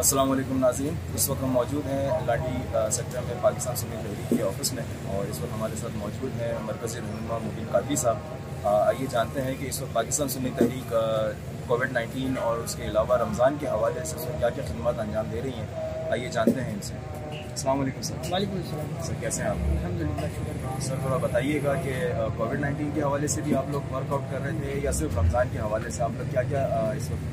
अस्सलाम वालेकुम नाज़रीन। इस वक्त हम मौजूद हैं लाठी सेक्टर में पाकिस्तान सुन्नी तहरीक के ऑफिस में और इस वक्त हमारे साथ मौजूद हैं मरकज़ी रहनुमा मुबीन कादरी साहब। आइए जानते हैं कि इस वक्त पाकिस्तान सुन्नी तहरीक कोविड-19 और उसके अलावा रमज़ान के हवाले से क्या क्या खिदमत अंजाम दे रही हैं। आइए जानते हैं इनसे। अस्सलाम वालेकुम सर। वालेकुम अस्सलाम सर, कैसे हैं आप? अल्हम्दुलिल्लाह, शुक्र। सर, थोड़ा बताइएगा कि कोविड-19 के हवाले से भी आप लोग वर्कआउट कर रहे थे या सिर्फ रमज़ान के हवाले से आप लोग क्या क्या इस वक्त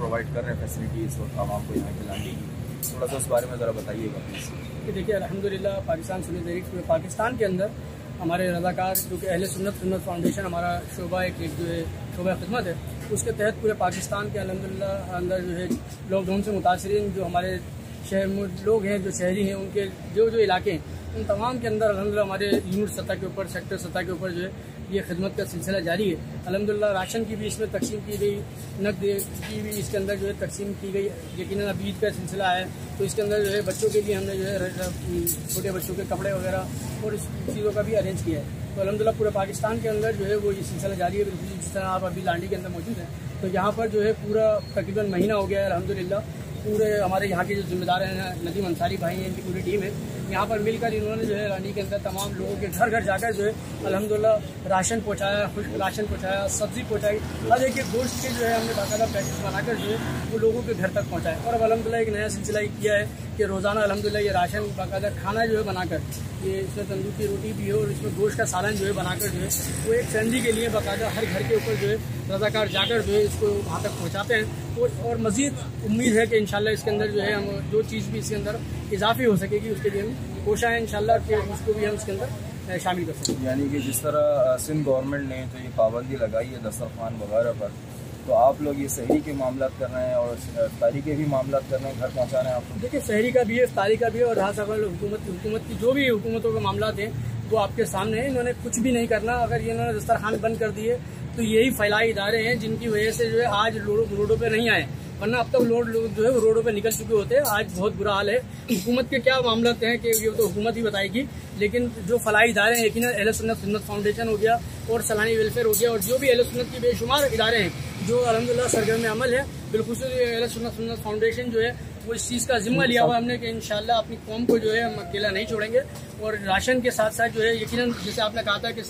प्रोवाइड कर रहे हैं फैसिलिटी इस वक्त आवाम को यहाँ के लाने की? थोड़ा सा उस बारे में ज़रा बताइएगा प्लीज़। देखिए, अल्हम्दुलिल्लाह पाकिस्तान सुन्नी तहरीक पाकिस्तान के अंदर हमारे रज़ाकार जो कि अहले सुन्नत फाउंडेशन हमारा शोबा एक जो है शोबा खिदमत है, उसके तहत पूरे पाकिस्तान के अल्हम्दुलिल्लाह अंदर जो है लॉकडाउन से मुतासरीन जो हमारे शहर में लोग हैं, जो शहरी हैं, उनके जो जो इलाके हैं, उन तमाम के अंदर अल्हम्दुलिल्लाह हमारे यूनिट सतह के ऊपर, सेक्टर सतह के ऊपर जो है ये खिदमत का सिलसिला जारी है। अल्हम्दुलिल्लाह राशन की भी इसमें तकसीम की गई, नकद की भी इसके अंदर जो है तकसीम की गई। यकीनन अब ईद का सिलसिला है तो इसके अंदर जो है बच्चों के लिए हमने जो है छोटे बच्चों के कपड़े वगैरह और इस चीज़ों का भी अरेंज किया है। तो अल्हम्दुलिल्लाह पूरे पाकिस्तान के अंदर जो है वो ये सिलसिला जारी है। बिल्कुल जिस तरह आप अभी लांडी के अंदर मौजूद हैं तो यहाँ पर जो है पूरा तकरीबन महीना हो गया है अल्हम्दुलिल्लाह। पूरे हमारे यहाँ के जो जिम्मेदार हैं नदीम अंसारी भाई हैं, इनकी पूरी टीम है, यहाँ पर मिलकर इन्होंने जो है रानी के अंदर तमाम लोगों के घर घर जाकर जो है अल्हम्दुलिल्लाह राशन पहुँचाया, खुश्क राशन पहुँचाया, सब्ज़ी पहुँचाई, हर एक गोश्त के जो है हमने बाकायदा पैकेट बनाकर जो है वो लोगों के घर तक पहुँचाया। और अब अल्हम्दुलिल्लाह एक नया सिलसिला किया है कि रोज़ाना अल्हम्दुलिल्लाह ये राशन बाकायदा खाना जो है बनाकर, ये इसमें तंदूर की रोटी भी है और इसमें गोश्त का सालन जो है बनाकर जो है वो एक फैमिली के लिए बाकायदा हर घर के ऊपर जो है रज़ाकार जाकर जो है इसको वहाँ तक पहुँचाते हैं। और मज़ीद उम्मीद है कि इंशाल्लाह इसके अंदर जो है हम जो चीज़ भी इसके अंदर इजाफी हो सकेगी उसके लिए हम कोशिश है इंशाल्लाह कि उसको भी हम इसके अंदर शामिल कर सकें। यानी कि जिस तरह सिंध गवर्नमेंट ने तो ये पाबंदी लगाई है दस्तरखान वगैरह पर, तो आप लोग ये शहरी के मामला कर रहे हैं और इफ्तारी के भी मामला कर रहे हैं, घर पहुँचा रहे हैं आप लोग? देखिए, शहरी का भी है, इफ्तारी का भी है और हाँ हुकूमत की जो भी हुकूमतों के मामला हैं वो आपके सामने है। इन्होंने कुछ भी नहीं करना। अगर ये इन्होंने दस्तरखान बंद कर दिए तो यही फैलाई इदारे हैं जिनकी वजह से जो है आज रोडों पे नहीं आए, वरना अब तक लोग जो है वो रोडों पे निकल चुके होते हैं। आज बहुत बुरा हाल है। हुकूमत के क्या मामला हैं कि ये तो हुकूमत ही बताएगी, लेकिन जो फलाई इदारे हैं यकीनन अहले सुन्नत फाउंडेशन हो गया और सलानी वेलफेयर हो गया और जो भी अहले सुन्नत की बेशुमार इदारे हैं जो अल्हम्दुलिल्लाह सरगर्म अमल है, बिलखुसूस अहले सुन्नत फाउंडेशन जो है वो इस चीज़ का जिम्मा लिया हुआ हमने कि इंशाल्लाह अपनी कौम को जो है हम अकेला नहीं छोड़ेंगे। और राशन के साथ साथ जो है यकीनन जैसे आपने कहा था कि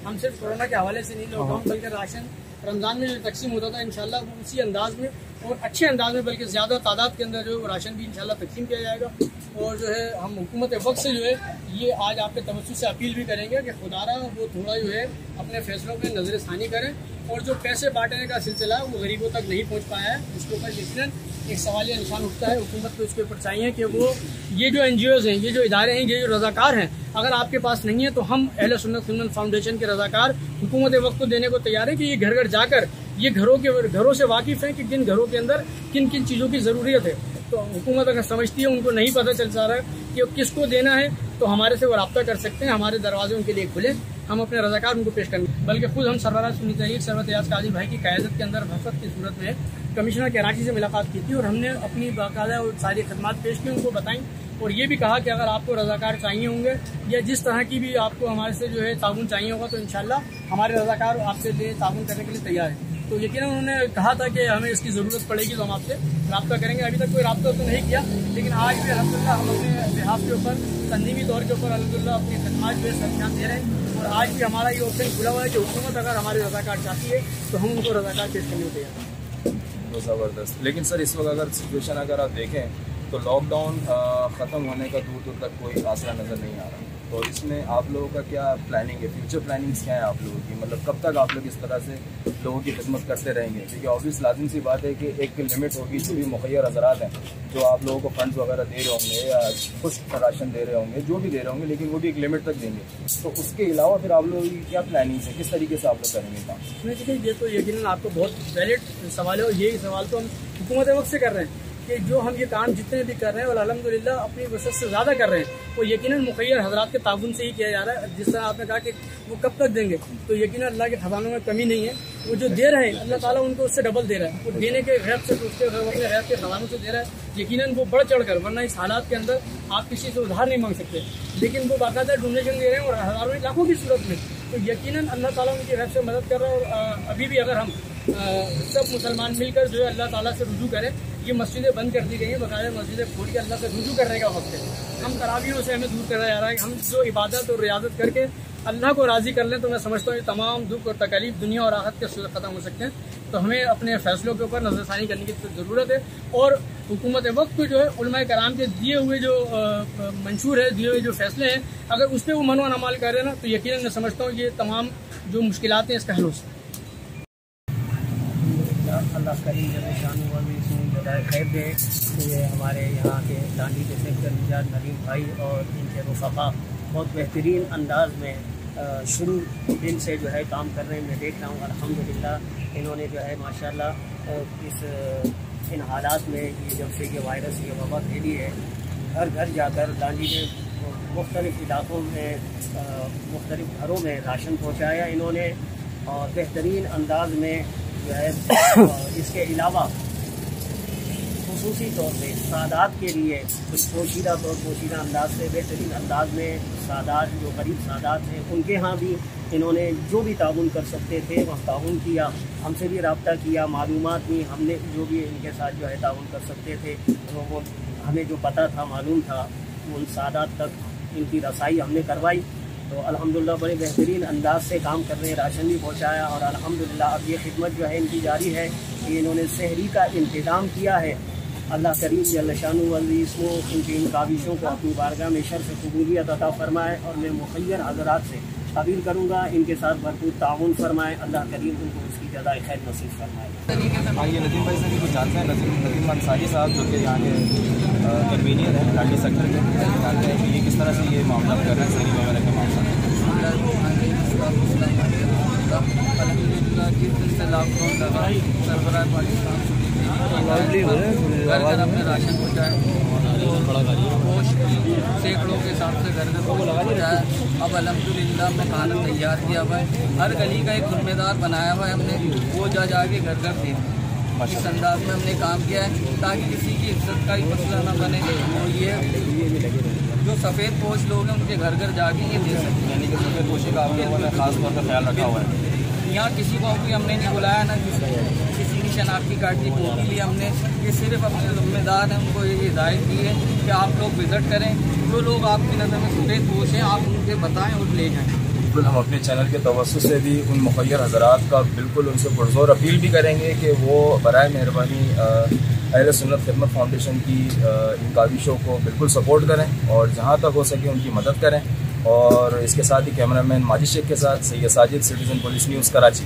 हम सिर्फ कोरोना के हवाले से नहीं लॉकडाउन बल्कि राशन रमज़ान में जो तकसीम होता था इंशाल्लाह वो उसी अंदाज में और अच्छे अंदाज में बल्कि ज़्यादा तादाद के अंदर जो है वो राशन भी इंशाल्लाह तकसीम किया जाएगा। और जो है हम हुकूमत वक्त से जो है ये आज आपके तवज्जो से अपील भी करेंगे कि खुदारा वो थोड़ा जो है अपने फैसलों में नज़रसानी करें और जो पैसे बांटने का सिलसिला है वो गरीबों तक नहीं पहुँच पाया है, उसके ऊपर यकीनन एक सवालिया निशान उठता है। हुकूमत को इसके ऊपर चाहिए कि वो ये जो NGOs हैं, ये जो इदारे हैं, ये जो रज़ाकार हैं, अगर आपके पास नहीं है तो हम अहले सुन्नत फाउंडेशन के रज़ाकार हुकूमत वक्त को देने को तैयार है कि ये घर घर जाकर ये घरों से वाकिफ़ हैं कि किन घरों के अंदर किन किन चीज़ों की ज़रूरत है। तो हुकूमत अगर समझती है, उनको नहीं पता चल रहा है कि किसको देना है, तो हमारे से वो रब्ता कर सकते हैं। हमारे दरवाजे उनके लिए खुले, हम अपने रज़ाकार उनको पेश करेंगे। बल्कि खुद हम सरबराह सुन्नी तहरीक सरवत एजाज काजी भाई की क़यादत के अंदर भफत की सूरत में कमिश्नर कराची से मुलाकात की थी और हमने अपनी बाकायदा सारी खदमात पेश की, उनको बताई और ये भी कहा कि अगर आपको रज़ाकार चाहिए होंगे या जिस तरह की भी आपको हमारे से जो है ताउन चाहिए होगा तो इंशाल्लाह हमारे रज़ाकार आपसे लिए ताउन करने के लिए तैयार है। तो यकीनन उन्होंने कहा था कि हमें इसकी ज़रूरत पड़ेगी तो हम आपसे रब्ता करेंगे। अभी तक कोई रब्ता तो नहीं किया, लेकिन आज भी अल्हम्दुलिल्लाह हम अपने बिहाफ के ऊपर तंजीमी तौर के ऊपर अल्हम्दुलिल्लाह अपनी खदमात जो है सरंजाम दे रहे हैं। और आज भी हमारा ये ऑप्शन खुला हुआ है कि हुकूमत अगर हमारे रज़ाकार चाहती है तो हम उनको रज़ाकार पेश करने को तैयार हैं। तो ज़बरदस्त। लेकिन सर, इस वक्त अगर सिचुएशन अगर आप देखें तो लॉकडाउन ख़त्म होने का दूर तक कोई आसरा नज़र नहीं आ रहा, तो इसमें आप लोगों का क्या प्लानिंग है, फ्यूचर प्लानिंग्स क्या है आप लोगों की? मतलब कब तक आप लोग इस तरह से लोगों की खिदमत करते रहेंगे? क्योंकि ऑब्वियस लाजिम सी बात है कि एक लिमिट होगी, जो भी मुखैर हज़रात हैं जो आप लोगों को फंड्स वगैरह दे रहे होंगे या कुछ राशन दे रहे होंगे, जो भी दे रहे होंगे, लेकिन वो भी एक लिमिट तक देंगे। तो उसके अलावा फिर आप लोगों की क्या प्लानिंग है, किस तरीके से आप लोग करेंगे काम? नहीं, देखिए, ये तो यकीनन आपको बहुत वैलिड सवाल है और यही सवाल तो हम हुकूमत वक्त से कर रहे हैं कि जो हम ये काम जितने भी कर रहे हैं और अल्हम्दुलिल्लाह अपनी वसत से ज़्यादा कर रहे हैं वो यकीनन मुखैर हज़रात के ताउन से ही किया जा रहा है। जिस तरह आपने कहा कि वो कब तक देंगे, तो यकीनन अल्लाह के खजानों में कमी नहीं है। वो जो दे रहे हैं अल्लाह ताला उनको उससे डबल दे रहा है। वो देने के गैब से उसके अपने गैब के खजानों से दे रहा है, यकीनन वो बढ़ चढ़ कर, वरना इस हालात के अंदर आप किसी से उधार नहीं मांग सकते, लेकिन वो बाकायदा डोनेशन दे रहे हैं और हज़ारों लाखों की सूरत में। तो यकीनन अल्लाह ताला उनकी गैब से मदद कर रहा है। और अभी भी अगर हम सब मुसलमान मिलकर जो है अल्लाह ताला से रुजू करें। ये मस्जिदें बंद कर दी गई हैं, बकायदा मस्जिदें खोल के अल्लाह से रुजू करने का वक्त है। हम तरावियों से हमें दूर करा जा रहा है। हम जो इबादत और रियाजत करके अल्लाह को राज़ी कर लें तो मैं समझता हूँ ये तमाम दुख और तकलीफ दुनिया और आखिरत के ख़त्म हो सकते हैं। तो हमें अपने फ़ैसलों के ऊपर नज़रसानी करने की ज़रूरत है और हुकूमत वक्त को जो है उलमाए कराम के दिए हुए जो मंशूर है, दिए हुए जो फ़ैसले हैं, अगर उस पर वो मनवा अमाल करे ना तो यकीनन मैं समझता हूँ ये तमाम जो मुश्किलात हैं इसका हल हो सकता है। अल्लाह करीम जज़ाए खैर दे। ये हमारे यहाँ के दांडी के सेक्टर इंचार्ज नदीम भाई और इनके रुफ़क़ा बहुत बेहतरीन अंदाज में शुरू दिन से जो है काम कर रहे हैं। मैं देख रहा हूँ अल्हम्दुलिल्लाह इन्होंने जो है माशाल्लाह इन हालात में ये जब से ये वायरस ये वबा फैली है, घर घर जाकर दांडी में मुख्तलिफ़ इलाक़ों में मुख्तलिफ़ घरों में राशन पहुँचाया इन्होंने और बेहतरीन अंदाज में जो है इसके अलावा खुसूसी तौर पे सादात के लिए कुछ पोशीदा अंदाज से बेहतरीन अंदाज में सादात जो गरीब सादात हैं उनके यहाँ भी इन्होंने जो भी ताउन कर सकते थे वह ताउन किया। हमसे भी रब्ता किया, मालूमात भी हमने जो भी इनके साथ जो है ताउन कर सकते थे तो वो हमें जो पता था मालूम था उन सादात तक इनकी रसाई हमने करवाई। तो अल्हम्दुलिल्लाह बड़े बेहतरीन अंदाज से काम कर रहे हैं, राशन भी पहुँचाया और अल्हम्दुलिल्लाह अब ये खिदमत जो है इनकी जारी है कि इन्होंने सहरी का इंतज़ाम किया है। अल्लाह करीम जल्ल शानु वल्लिस्मो उनकी इन काविशों को अपनी बारगाह में शर्फ कबूलियत अता फरमाए और मैं मुखय्यर हज़रात से अपील करूँगा इनके साथ भरपूर ताउन फरमाए। अल्लाह करीम उनको उसकी जज़ाए खैर नसीब फरमाए। हाँ, ये नदीम भाई से भी कुछ जानते हैं। नदीम अंसारी साहब जो कि यहाँ के कन्वीनियर हैं दांडी सेक्टर के, जानते हैं कि ये किस तरह से ये मामला कर रहे हैं सहरी वगैरह के मामला में। जिस दिन से लॉकडाउन लगा सरबराह पाकिस्तान घर अपने राशन पहुँचाए, गोश्त सैकड़ों के हिसाब से घर घर पहुँचाया। अब अल्हम्दुलिल्लाह में खाना तैयार किया हुआ है, हर गली का एक जिम्मेदार बनाया हुआ है हमने, वो जा के घर घर दे। इस अंदाज में हमने काम किया है ताकि किसी की इज्जत का ही मसला ना बने और ये जो सफ़ेद पोश लोग हैं उनके घर घर जाके ये दे सकते हैं। यानी कि सफ़ेद पोशी का आप लोगों ने खास तौर पर ख्याल रखा हुआ है। यहाँ किसी को भी हमने नहीं बुलाया ना किसी की शनाख्ती कार्ड की कॉपी ली हमने, ये सिर्फ अपने जिम्मेदार हैं उनको ये हिदायत दी है कि आप लोग विज़िट करें, जो लोग आपकी नज़र में सफ़ेद पोश हैं आप उनके बताएं और ले जाएँ। बिल्कुल हम अपने चैनल के तवस्सुस से भी उन मुखय्यर हज़रात का बिल्कुल उनसे पुरज़ोर अपील भी करेंगे कि वो बराए मेहरबानी अहले सुन्नत खिदमत फाउंडेशन की इन काविशों को बिल्कुल सपोर्ट करें और जहाँ तक हो सके उनकी मदद करें। और इसके साथ ही कैमरामैन माजिद शेख के साथ Syed Sajid, citizen police news Karachi.